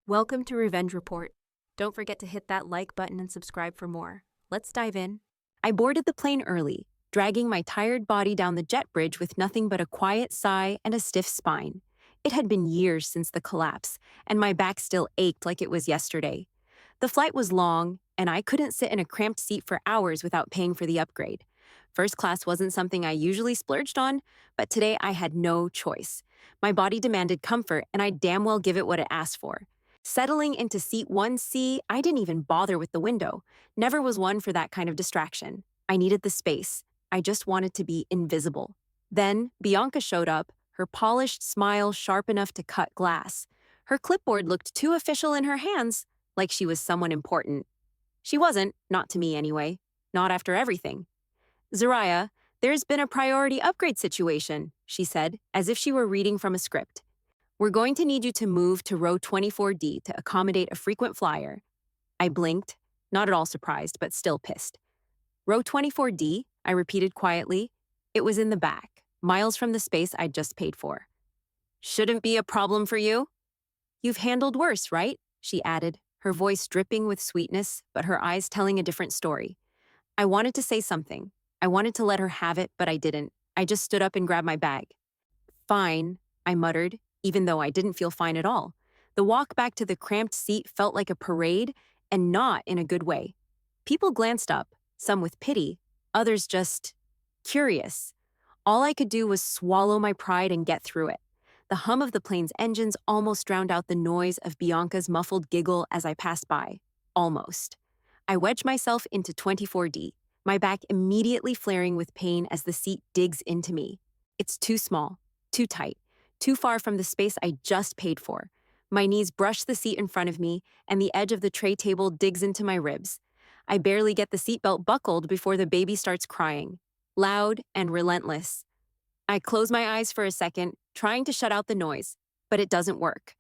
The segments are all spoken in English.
Welcome to Revenge Report. Don't forget to hit that like button and subscribe for more. Let's dive in. I boarded the plane early, dragging my tired body down the jet bridge with nothing but a quiet sigh and a stiff spine. It had been years since the collapse, and my back still ached like it was yesterday. The flight was long, and I couldn't sit in a cramped seat for hours without paying for the upgrade. First class wasn't something I usually splurged on, but today I had no choice. My body demanded comfort, and I damn well give it what it asked for. Settling into seat 1C, I didn't even bother with the window. Never was one for that kind of distraction. I needed the space. I just wanted to be invisible. Then, Bianca showed up, her polished smile sharp enough to cut glass. Her clipboard looked too official in her hands, like she was someone important. She wasn't, not to me anyway. Not after everything. "Zariah, there's been a priority upgrade situation," she said, as if she were reading from a script. "We're going to need you to move to row 24D to accommodate a frequent flyer." I blinked, not at all surprised, but still pissed. "Row 24D?" I repeated quietly. It was in the back, miles from the space I'd just paid for. "Shouldn't be a problem for you?" "You've handled worse, right?" she added, her voice dripping with sweetness, but her eyes telling a different story. I wanted to say something. I wanted to let her have it, but I didn't. I just stood up and grabbed my bag. "Fine," I muttered, even though I didn't feel fine at all. The walk back to the cramped seat felt like a parade, and not in a good way. People glanced up, some with pity, others just curious. All I could do was swallow my pride and get through it. The hum of the plane's engines almost drowned out the noise of Bianca's muffled giggle as I passed by. Almost. I wedged myself into 24D, my back immediately flaring with pain as the seat digs into me. It's too small, too tight, too far from the space I just paid for. My knees brush the seat in front of me, and the edge of the tray table digs into my ribs. I barely get the seatbelt buckled before the baby starts crying, loud and relentless. I close my eyes for a second, trying to shut out the noise, but it doesn't work.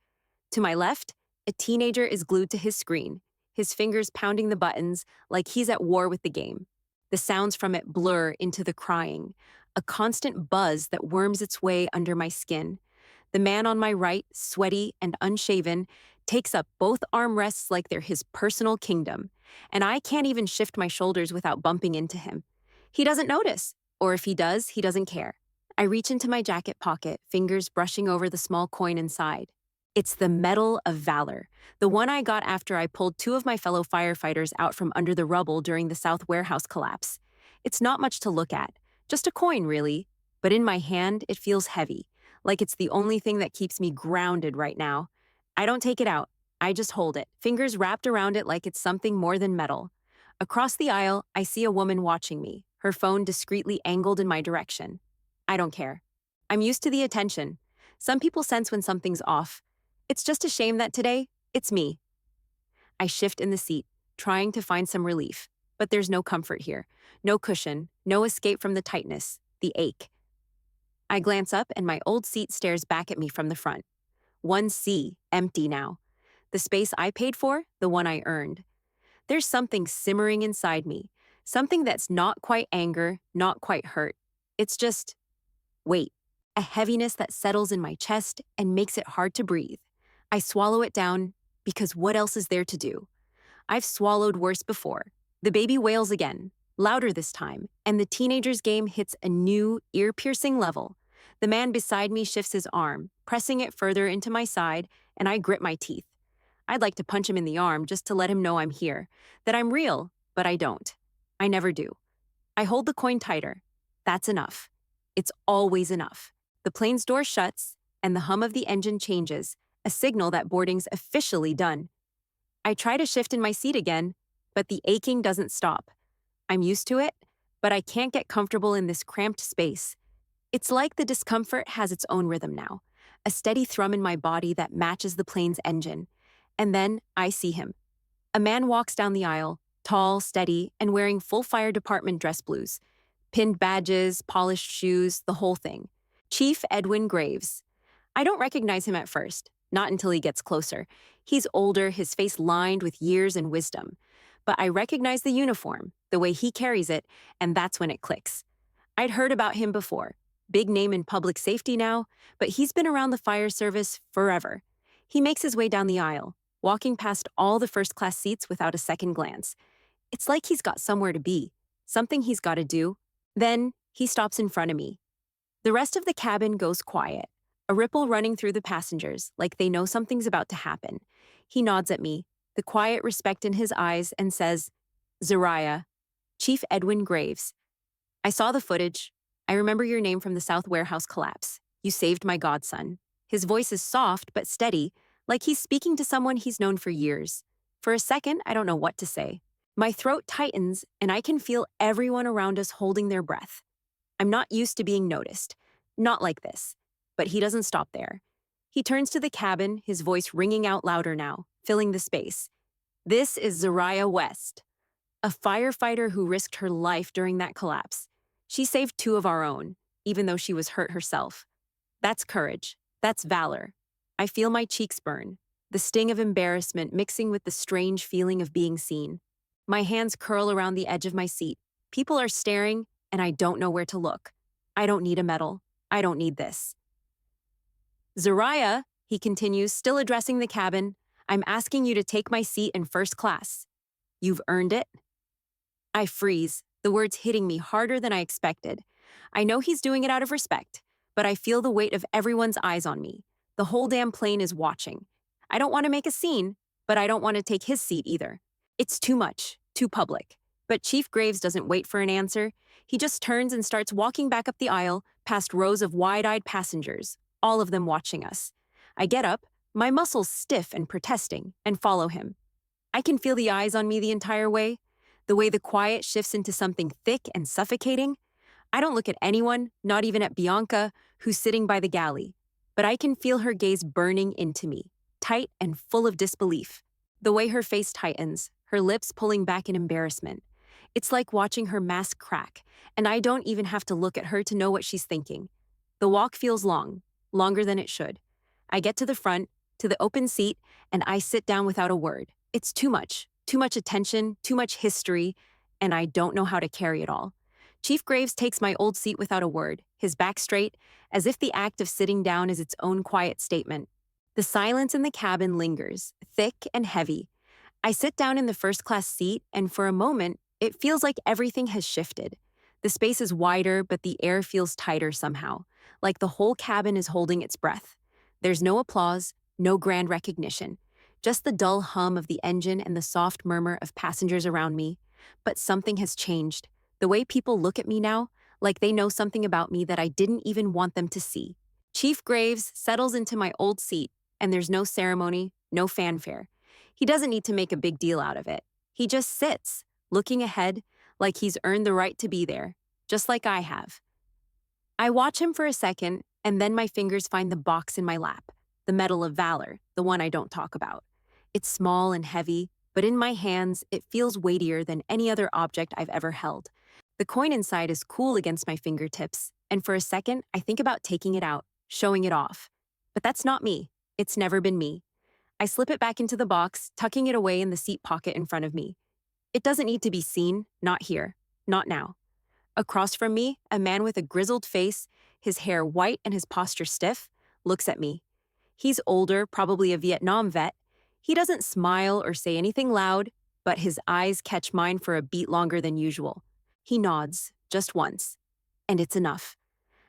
To my left, a teenager is glued to his screen, his fingers pounding the buttons like he's at war with the game. The sounds from it blur into the crying, a constant buzz that worms its way under my skin. The man on my right, sweaty and unshaven, takes up both armrests like they're his personal kingdom, and I can't even shift my shoulders without bumping into him. He doesn't notice, or if he does, he doesn't care. I reach into my jacket pocket, fingers brushing over the small coin inside. It's the Medal of Valor, the one I got after I pulled two of my fellow firefighters out from under the rubble during the South Warehouse collapse. It's not much to look at, just a coin really, but in my hand it feels heavy, like it's the only thing that keeps me grounded right now. I don't take it out, I just hold it, fingers wrapped around it like it's something more than metal. Across the aisle, I see a woman watching me, her phone discreetly angled in my direction. I don't care. I'm used to the attention. Some people sense when something's off. It's just a shame that today, it's me. I shift in the seat, trying to find some relief, but there's no comfort here, no cushion, no escape from the tightness, the ache. I glance up and my old seat stares back at me from the front. 1C, empty now. The space I paid for, the one I earned. There's something simmering inside me, something that's not quite anger, not quite hurt. It's just weight, a heaviness that settles in my chest and makes it hard to breathe. I swallow it down because what else is there to do? I've swallowed worse before. The baby wails again, louder this time, and the teenager's game hits a new, ear-piercing level. The man beside me shifts his arm, pressing it further into my side, and I grit my teeth. I'd like to punch him in the arm just to let him know I'm here, that I'm real, but I don't. I never do. I hold the coin tighter. That's enough. It's always enough. The plane's door shuts, and the hum of the engine changes, a signal that boarding's officially done. I try to shift in my seat again, but the aching doesn't stop. I'm used to it, but I can't get comfortable in this cramped space. It's like the discomfort has its own rhythm now, a steady thrum in my body that matches the plane's engine. And then I see him. A man walks down the aisle, tall, steady, and wearing full fire department dress blues. Pinned badges, polished shoes, the whole thing. Chief Edwin Graves. I don't recognize him at first, not until he gets closer. He's older, his face lined with years and wisdom. But I recognize the uniform, the way he carries it, and that's when it clicks. I'd heard about him before. Big name in public safety now, but he's been around the fire service forever. He makes his way down the aisle, walking past all the first-class seats without a second glance. It's like he's got somewhere to be, something he's got to do. Then, he stops in front of me. The rest of the cabin goes quiet, a ripple running through the passengers, like they know something's about to happen. He nods at me, the quiet respect in his eyes, and says, "Zariah, Chief Edwin Graves. I saw the footage. I remember your name from the South Warehouse collapse. You saved my godson." His voice is soft but steady, like he's speaking to someone he's known for years. For a second, I don't know what to say. My throat tightens, and I can feel everyone around us holding their breath. I'm not used to being noticed. Not like this. But he doesn't stop there. He turns to the cabin, his voice ringing out louder now, filling the space. "This is Zariah West, a firefighter who risked her life during that collapse. She saved two of our own, even though she was hurt herself. That's courage. That's valor." I feel my cheeks burn, the sting of embarrassment mixing with the strange feeling of being seen. My hands curl around the edge of my seat. People are staring, and I don't know where to look. I don't need a medal. I don't need this. "Zariah," he continues, still addressing the cabin, "I'm asking you to take my seat in first class. You've earned it." I freeze, the words hitting me harder than I expected. I know he's doing it out of respect, but I feel the weight of everyone's eyes on me. The whole damn plane is watching. I don't want to make a scene, but I don't want to take his seat either. It's too much, too public. But Chief Graves doesn't wait for an answer. He just turns and starts walking back up the aisle, past rows of wide-eyed passengers, all of them watching us. I get up, my muscles stiff and protesting, and follow him. I can feel the eyes on me the entire way, the way the quiet shifts into something thick and suffocating. I don't look at anyone, not even at Bianca, who's sitting by the galley, but I can feel her gaze burning into me, tight and full of disbelief. The way her face tightens, her lips pulling back in embarrassment. It's like watching her mask crack, and I don't even have to look at her to know what she's thinking. The walk feels long, longer than it should. I get to the front, to the open seat, and I sit down without a word. It's too much attention, too much history, and I don't know how to carry it all. Chief Graves takes my old seat without a word, his back straight, as if the act of sitting down is its own quiet statement. The silence in the cabin lingers, thick and heavy. I sit down in the first-class seat, and for a moment, it feels like everything has shifted. The space is wider, but the air feels tighter somehow, like the whole cabin is holding its breath. There's no applause, no grand recognition, just the dull hum of the engine and the soft murmur of passengers around me. But something has changed. The way people look at me now, like they know something about me that I didn't even want them to see. Chief Graves settles into my old seat, and there's no ceremony, no fanfare. He doesn't need to make a big deal out of it. He just sits, looking ahead, like he's earned the right to be there, just like I have. I watch him for a second, and then my fingers find the box in my lap, the Medal of Valor, the one I don't talk about. It's small and heavy, but in my hands, it feels weightier than any other object I've ever held. The coin inside is cool against my fingertips, and for a second, I think about taking it out, showing it off. But that's not me. It's never been me. I slip it back into the box, tucking it away in the seat pocket in front of me. It doesn't need to be seen, not here, not now. Across from me, a man with a grizzled face, his hair white and his posture stiff, looks at me. He's older, probably a Vietnam vet. He doesn't smile or say anything loud, but his eyes catch mine for a beat longer than usual. He nods, just once, and it's enough.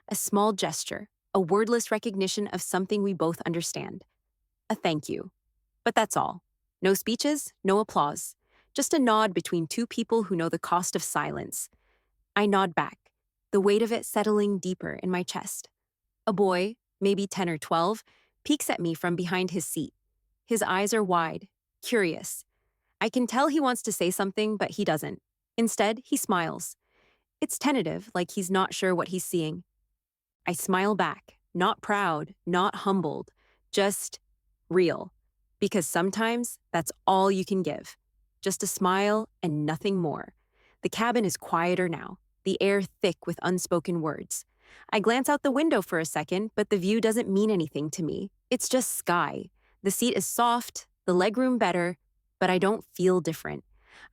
A small gesture, a wordless recognition of something we both understand. A thank you. But that's all. No speeches, no applause. Just a nod between two people who know the cost of silence. I nod back, the weight of it settling deeper in my chest. A boy, maybe 10 or 12, peeks at me from behind his seat. His eyes are wide, curious. I can tell he wants to say something, but he doesn't. Instead, he smiles. It's tentative, like he's not sure what he's seeing. I smile back, not proud, not humbled, just real. Because sometimes that's all you can give. Just a smile and nothing more. The cabin is quieter now, the air thick with unspoken words. I glance out the window for a second, but the view doesn't mean anything to me. It's just sky. The seat is soft, the legroom better, but I don't feel different.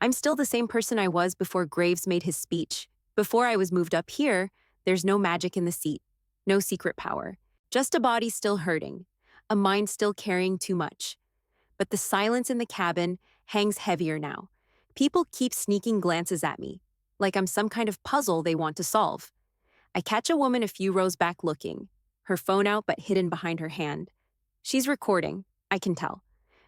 I'm still the same person I was before Graves made his speech. Before I was moved up here, there's no magic in the seat, no secret power. Just a body still hurting, a mind still carrying too much. but the silence in the cabin hangs heavier now. People keep sneaking glances at me, like I'm some kind of puzzle they want to solve. I catch a woman a few rows back looking, her phone out but hidden behind her hand. She's recording, I can tell.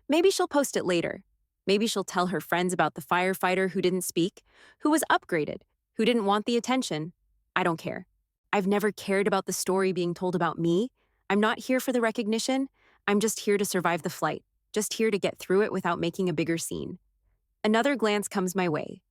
Maybe she'll post it later. Maybe she'll tell her friends about the firefighter who didn't speak, who was upgraded, who didn't want the attention. I don't care. I've never cared about the story being told about me. I'm not here for the recognition. I'm just here to survive the flight, just here to get through it without making a bigger scene. Another glance comes my way.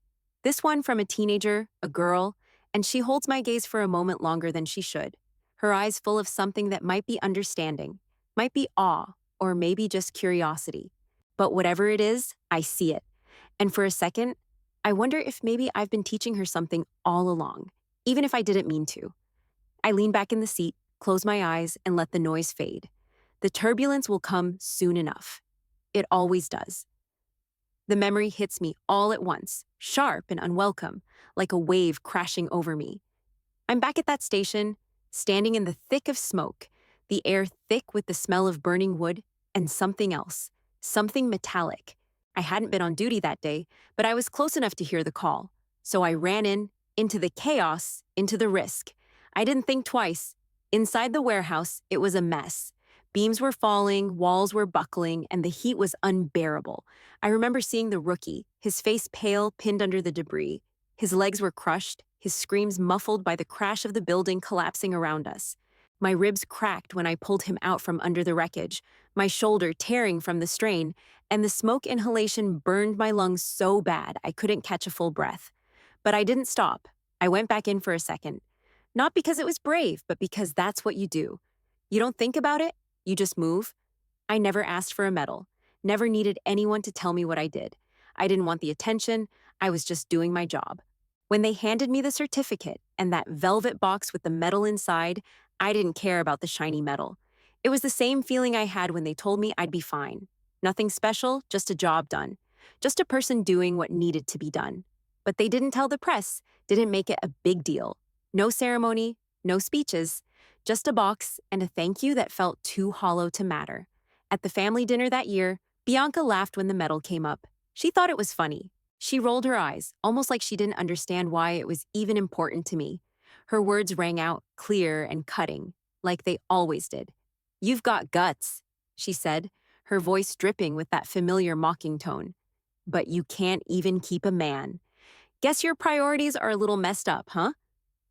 This one from a teenager, a girl, and she holds my gaze for a moment longer than she should. Her eyes full of something that might be understanding, might be awe, or maybe just curiosity. But whatever it is, I see it. And for a second, I wonder if maybe I've been teaching her something all along, even if I didn't mean to. I lean back in the seat, close my eyes, and let the noise fade. The turbulence will come soon enough. It always does. The memory hits me all at once, sharp and unwelcome, like a wave crashing over me. I'm back at that station, standing in the thick of smoke, the air thick with the smell of burning wood, and something else, something metallic. I hadn't been on duty that day, but I was close enough to hear the call. So I ran into the chaos, into the risk. I didn't think twice. Inside the warehouse, it was a mess. Beams were falling, walls were buckling, and the heat was unbearable. I remember seeing the rookie, his face pale, pinned under the debris. His legs were crushed, his screams muffled by the crash of the building collapsing around us. My ribs cracked when I pulled him out from under the wreckage, my shoulder tearing from the strain, and the smoke inhalation burned my lungs so bad I couldn't catch a full breath. But I didn't stop. I went back in for a second. Not because it was brave, but because that's what you do. You don't think about it, you just move. I never asked for a medal, never needed anyone to tell me what I did. I didn't want the attention, I was just doing my job. When they handed me the certificate and that velvet box with the medal inside, I didn't care about the shiny medal. It was the same feeling I had when they told me I'd be fine. Nothing special, just a job done. Just a person doing what needed to be done. But they didn't tell the press, didn't make it a big deal. No ceremony, no speeches, just a box and a thank you that felt too hollow to matter. At the family dinner that year, Bianca laughed when the medal came up. She thought it was funny. She rolled her eyes, almost like she didn't understand why it was even important to me. Her words rang out, clear and cutting, like they always did. "You've got guts," she said, her voice dripping with that familiar mocking tone. "But you can't even keep a man. Guess your priorities are a little messed up, huh?"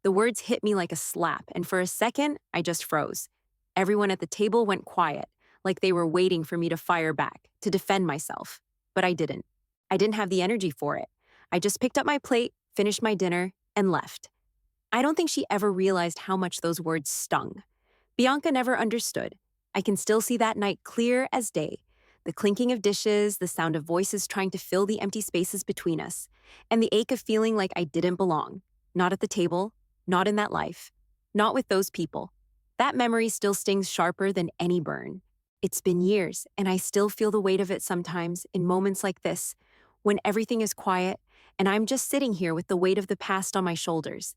The words hit me like a slap, and for a second, I just froze. Everyone at the table went quiet, like they were waiting for me to fire back, to defend myself. But I didn't. I didn't have the energy for it. I just picked up my plate, finished my dinner, and left. I don't think she ever realized how much those words stung. Bianca never understood. I can still see that night clear as day. The clinking of dishes, the sound of voices trying to fill the empty spaces between us, and the ache of feeling like I didn't belong. Not at the table, not in that life, not with those people. That memory still stings sharper than any burn. It's been years, and I still feel the weight of it sometimes in moments like this, when everything is quiet, and I'm just sitting here with the weight of the past on my shoulders.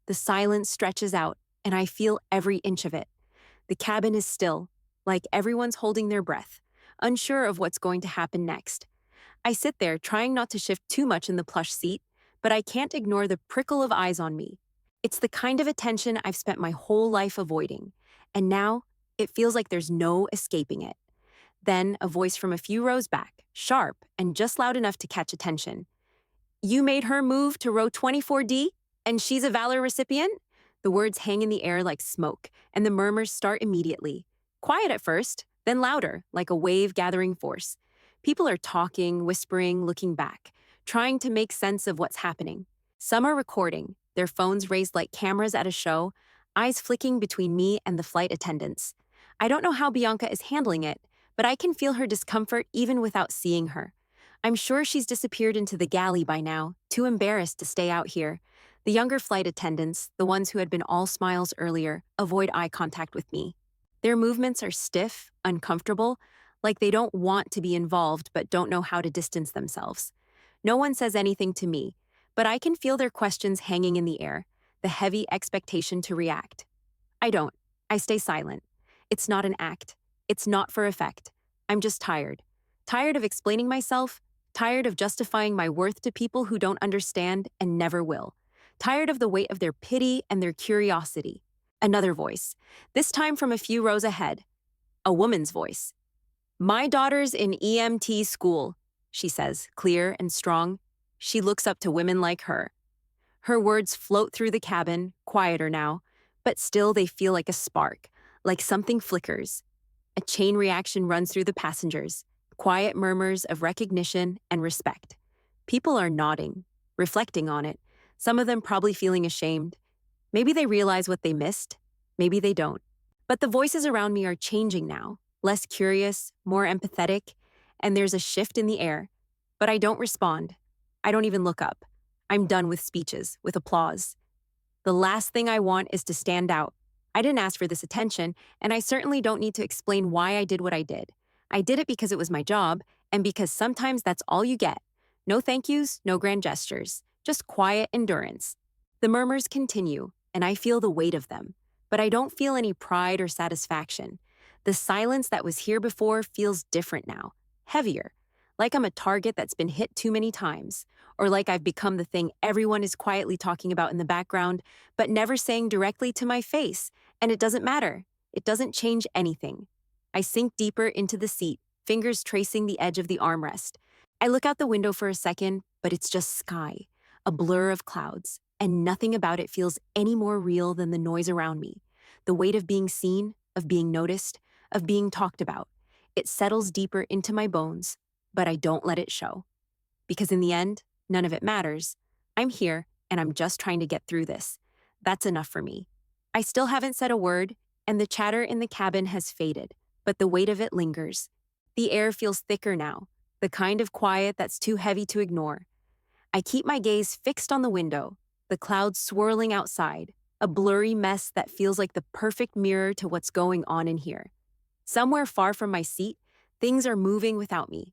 The silence stretches out, and I feel every inch of it. The cabin is still, like everyone's holding their breath, unsure of what's going to happen next. I sit there trying not to shift too much in the plush seat, but I can't ignore the prickle of eyes on me. It's the kind of attention I've spent my whole life avoiding, and now it feels like there's no escaping it. Then a voice from a few rows back, sharp and just loud enough to catch attention. "You made her move to row 24D, and she's a Valor recipient?" The words hang in the air like smoke, and the murmurs start immediately. Quiet at first, then louder, like a wave gathering force. People are talking, whispering, looking back, trying to make sense of what's happening. Some are recording, their phones raised like cameras at a show, eyes flicking between me and the flight attendants. I don't know how Bianca is handling it, but I can feel her discomfort even without seeing her. I'm sure she's disappeared into the galley by now, too embarrassed to stay out here. The younger flight attendants, the ones who had been all smiles earlier, avoid eye contact with me. Their movements are stiff, uncomfortable, like they don't want to be involved but don't know how to distance themselves. No one says anything to me, but I can feel their questions hanging in the air, the heavy expectation to react. I don't. I stay silent. It's not an act. It's not for effect. I'm just tired. Tired of explaining myself, tired of justifying my worth to people who don't understand and never will. Tired of the weight of their pity and their curiosity. Another voice, this time from a few rows ahead. A woman's voice. My daughter's in EMT school, she says, clear and strong. She looks up to women like her. Her words float through the cabin, quieter now, but still they feel like a spark, like something flickers. A chain reaction runs through the passengers, quiet murmurs of recognition and respect. People are nodding, reflecting on it, some of them probably feeling ashamed. Maybe they realize what they missed, maybe they don't. But the voices around me are changing now, less curious, more empathetic, and there's a shift in the air. But I don't respond. I don't even look up. I'm done with speeches, with applause. The last thing I want is to stand out. I didn't ask for this attention, and I certainly don't need to explain why I did what I did. I did it because it was my job, and because sometimes that's all you get. No thank yous, no grand gestures, just quiet endurance. The murmurs continue, and I feel the weight of them, but I don't feel any pride or satisfaction. The silence that was here before feels different now, heavier, like I'm a target that's been hit too many times, or like I've become the thing everyone is quietly talking about in the background, but never saying directly to my face, and it doesn't matter. It doesn't change anything. I sink deeper into the seat, fingers tracing the edge of the armrest. I look out the window for a second, but it's just sky, a blur of clouds, and nothing about it feels any more real than the noise around me. The weight of being seen, of being noticed, of being talked about. It settles deeper into my bones, but I don't let it show. Because in the end, none of it matters. I'm here, and I'm just trying to get through this. That's enough for me. I still haven't said a word, and the chatter in the cabin has faded, but the weight of it lingers. The air feels thicker now, the kind of quiet that's too heavy to ignore. I keep my gaze fixed on the window, the clouds swirling outside, a blurry mess that feels like the perfect mirror to what's going on in here. Somewhere far from my seat, things are moving without me.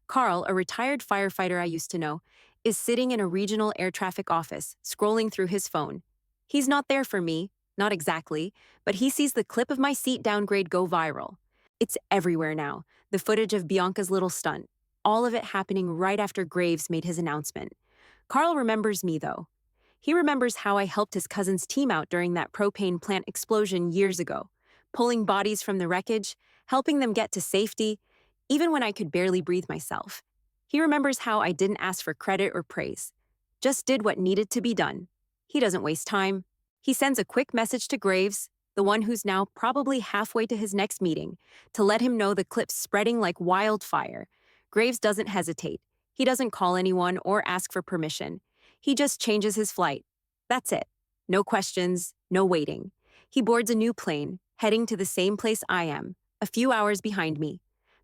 Carl, a retired firefighter I used to know, is sitting in a regional air traffic office, scrolling through his phone. He's not there for me, not exactly, but he sees the clip of my seat downgrade go viral. It's everywhere now, the footage of Bianca's little stunt, all of it happening right after Graves made his announcement. Carl remembers me, though. He remembers how I helped his cousin's team out during that propane plant explosion years ago, pulling bodies from the wreckage, helping them get to safety, even when I could barely breathe myself. He remembers how I didn't ask for credit or praise, just did what needed to be done. He doesn't waste time. He sends a quick message to Graves, the one who's now probably halfway to his next meeting, to let him know the clip's spreading like wildfire. Graves doesn't hesitate. He doesn't call anyone or ask for permission. He just changes his flight. That's it. No questions, no waiting. He boards a new plane, heading to the same place I am, a few hours behind me.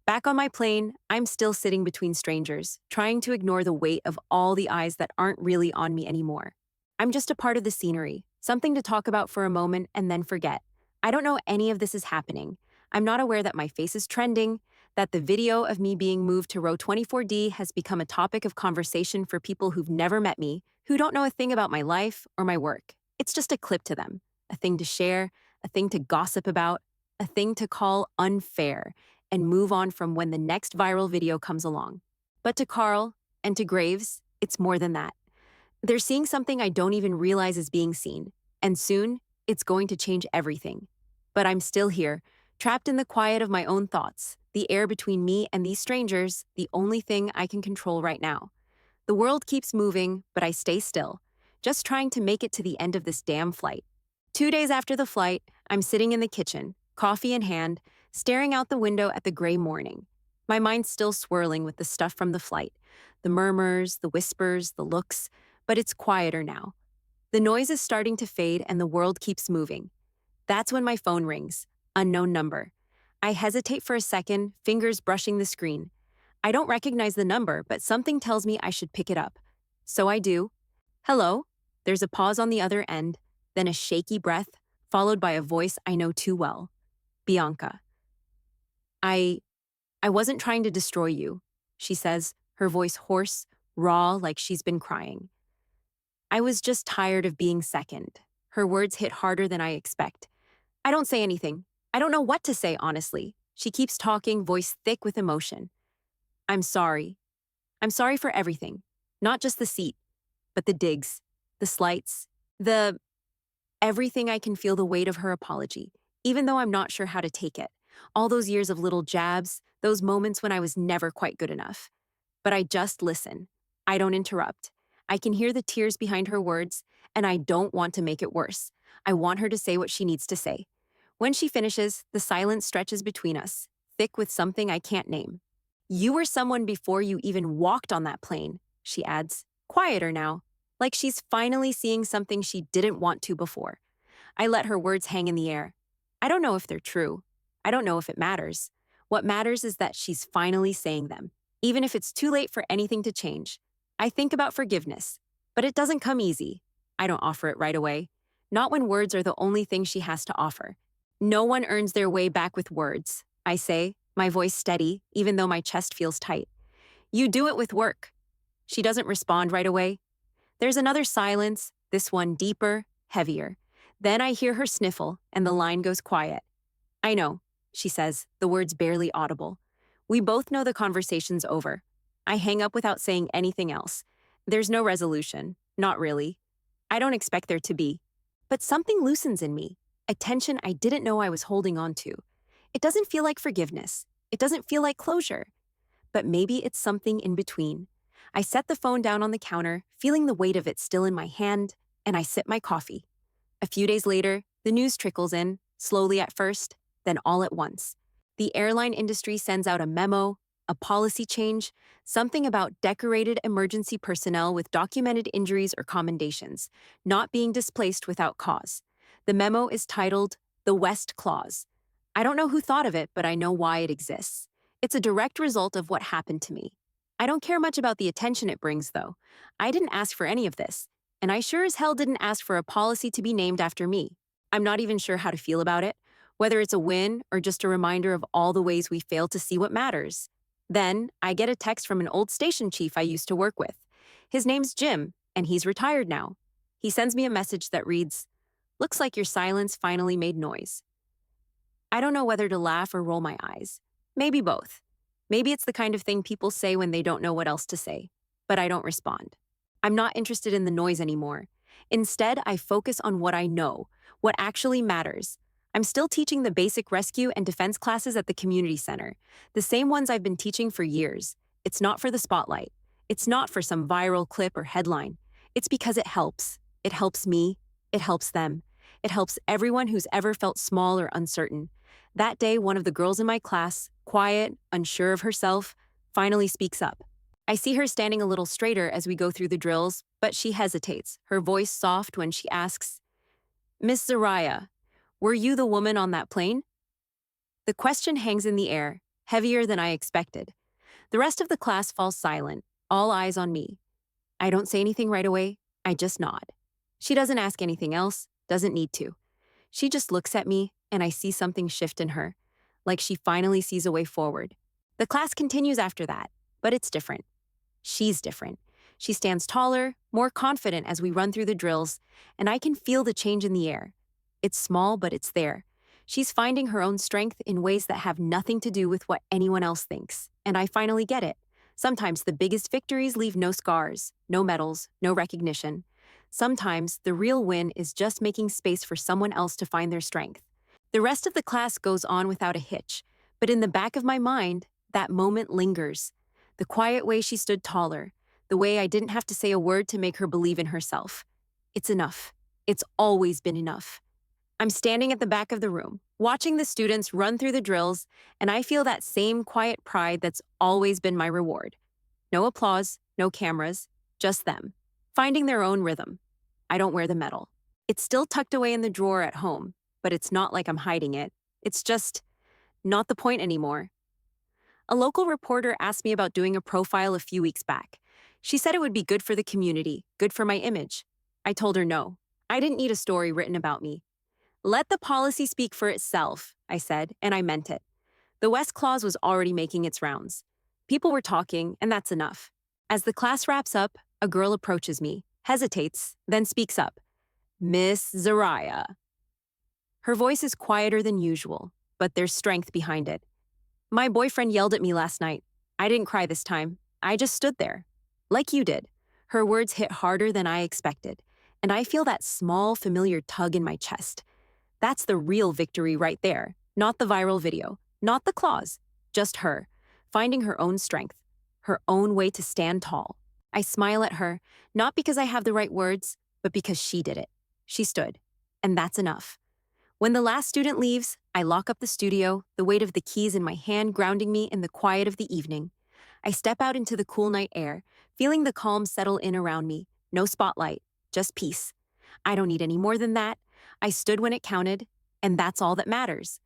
Back on my plane, I'm still sitting between strangers, trying to ignore the weight of all the eyes that aren't really on me anymore. I'm just a part of the scenery, something to talk about for a moment and then forget. I don't know any of this is happening. I'm not aware that my face is trending, that the video of me being moved to row 24D has become a topic of conversation for people who've never met me, who don't know a thing about my life or my work. It's just a clip to them, a thing to share, a thing to gossip about, a thing to call unfair, and move on from when the next viral video comes along. But to Carl and to Graves, it's more than that. They're seeing something I don't even realize is being seen, and soon, it's going to change everything. But I'm still here, trapped in the quiet of my own thoughts, the air between me and these strangers, the only thing I can control right now. The world keeps moving, but I stay still, just trying to make it to the end of this damn flight. 2 days after the flight, I'm sitting in the kitchen, coffee in hand, staring out the window at the gray morning. My mind's still swirling with the stuff from the flight, the murmurs, the whispers, the looks, but it's quieter now. The noise is starting to fade and the world keeps moving. That's when my phone rings, unknown number. I hesitate for a second, fingers brushing the screen. I don't recognize the number, but something tells me I should pick it up. So I do. Hello? There's a pause on the other end, then a shaky breath, followed by a voice I know too well. Bianca. I wasn't trying to destroy you, she says, her voice hoarse, raw, like she's been crying. I was just tired of being second. Her words hit harder than I expect. I don't say anything. I don't know what to say, honestly. She keeps talking, voice thick with emotion. I'm sorry. I'm sorry for everything. Not just the seat, but the digs, the slights, the everything. I can feel the weight of her apology, even though I'm not sure how to take it. All those years of little jabs, those moments when I was never quite good enough. But I just listen. I don't interrupt. I can hear the tears behind her words, and I don't want to make it worse. I want her to say what she needs to say. When she finishes, the silence stretches between us, thick with something I can't name. You were someone before you even walked on that plane, she adds, quieter now, like she's finally seeing something she didn't want to before. I let her words hang in the air. I don't know if they're true. I don't know if it matters. What matters is that she's finally saying them, even if it's too late for anything to change. I think about forgiveness, but it doesn't come easy. I don't offer it right away. Not when words are the only thing she has to offer. No one earns their way back with words, I say, my voice steady, even though my chest feels tight. You do it with work. She doesn't respond right away. There's another silence, this one deeper, heavier. Then I hear her sniffle, and the line goes quiet. I know, she says, the words barely audible. We both know the conversation's over. I hang up without saying anything else. There's no resolution. Not really. I don't expect there to be. But something loosens in me, a tension I didn't know I was holding on to. It doesn't feel like forgiveness. It doesn't feel like closure. But maybe it's something in between. I set the phone down on the counter, feeling the weight of it still in my hand, and I sip my coffee. A few days later, the news trickles in, slowly at first, then all at once. The airline industry sends out a memo, a policy change, something about decorated emergency personnel with documented injuries or commendations, not being displaced without cause. The memo is titled The West Clause. I don't know who thought of it, but I know why it exists. It's a direct result of what happened to me. I don't care much about the attention it brings, though. I didn't ask for any of this, and I sure as hell didn't ask for a policy to be named after me. I'm not even sure how to feel about it, whether it's a win or just a reminder of all the ways we fail to see what matters. Then, I get a text from an old station chief I used to work with. His name's Jim, and he's retired now. He sends me a message that reads, "Looks like your silence finally made noise." I don't know whether to laugh or roll my eyes. Maybe both. Maybe it's the kind of thing people say when they don't know what else to say. But I don't respond. I'm not interested in the noise anymore. Instead, I focus on what I know, what actually matters. I'm still teaching the basic rescue and defense classes at the community center, the same ones I've been teaching for years. It's not for the spotlight. It's not for some viral clip or headline. It's because it helps. It helps me. It helps them. It helps everyone who's ever felt small or uncertain. That day, one of the girls in my class, quiet, unsure of herself, finally speaks up. I see her standing a little straighter as we go through the drills, but she hesitates, her voice soft when she asks, "Miss Zariah, were you the woman on that plane?" The question hangs in the air, heavier than I expected. The rest of the class falls silent, all eyes on me. I don't say anything right away, I just nod. She doesn't ask anything else, doesn't need to. She just looks at me, and I see something shift in her, like she finally sees a way forward. The class continues after that, but it's different. She's different. She stands taller, more confident as we run through the drills, and I can feel the change in the air. It's small, but it's there. She's finding her own strength in ways that have nothing to do with what anyone else thinks, and I finally get it. Sometimes the biggest victories leave no scars, no medals, no recognition. Sometimes the real win is just making space for someone else to find their strength. The rest of the class goes on without a hitch, but in the back of my mind, that moment lingers. The quiet way she stood taller, the way I didn't have to say a word to make her believe in herself. It's enough. It's always been enough. I'm standing at the back of the room, watching the students run through the drills, and I feel that same quiet pride that's always been my reward. No applause, no cameras, just them, finding their own rhythm. I don't wear the medal. It's still tucked away in the drawer at home, but it's not like I'm hiding it. It's just not the point anymore. A local reporter asked me about doing a profile a few weeks back. She said it would be good for the community, good for my image. I told her no. I didn't need a story written about me. Let the policy speak for itself, I said, and I meant it. The West Clause was already making its rounds. People were talking, and that's enough. As the class wraps up, a girl approaches me, hesitates, then speaks up. "Miss Zariah." Her voice is quieter than usual, but there's strength behind it. "My boyfriend yelled at me last night. I didn't cry this time. I just stood there. Like you did. Her words hit harder than I expected, and I feel that small, familiar tug in my chest. That's the real victory right there. Not the viral video, not the claws, just her, finding her own strength, her own way to stand tall. I smile at her, not because I have the right words, but because she did it. She stood. And that's enough. When the last student leaves, I lock up the studio, the weight of the keys in my hand grounding me in the quiet of the evening. I step out into the cool night air, feeling the calm settle in around me. No spotlight, just peace. I don't need any more than that. I stood when it counted, and that's all that matters.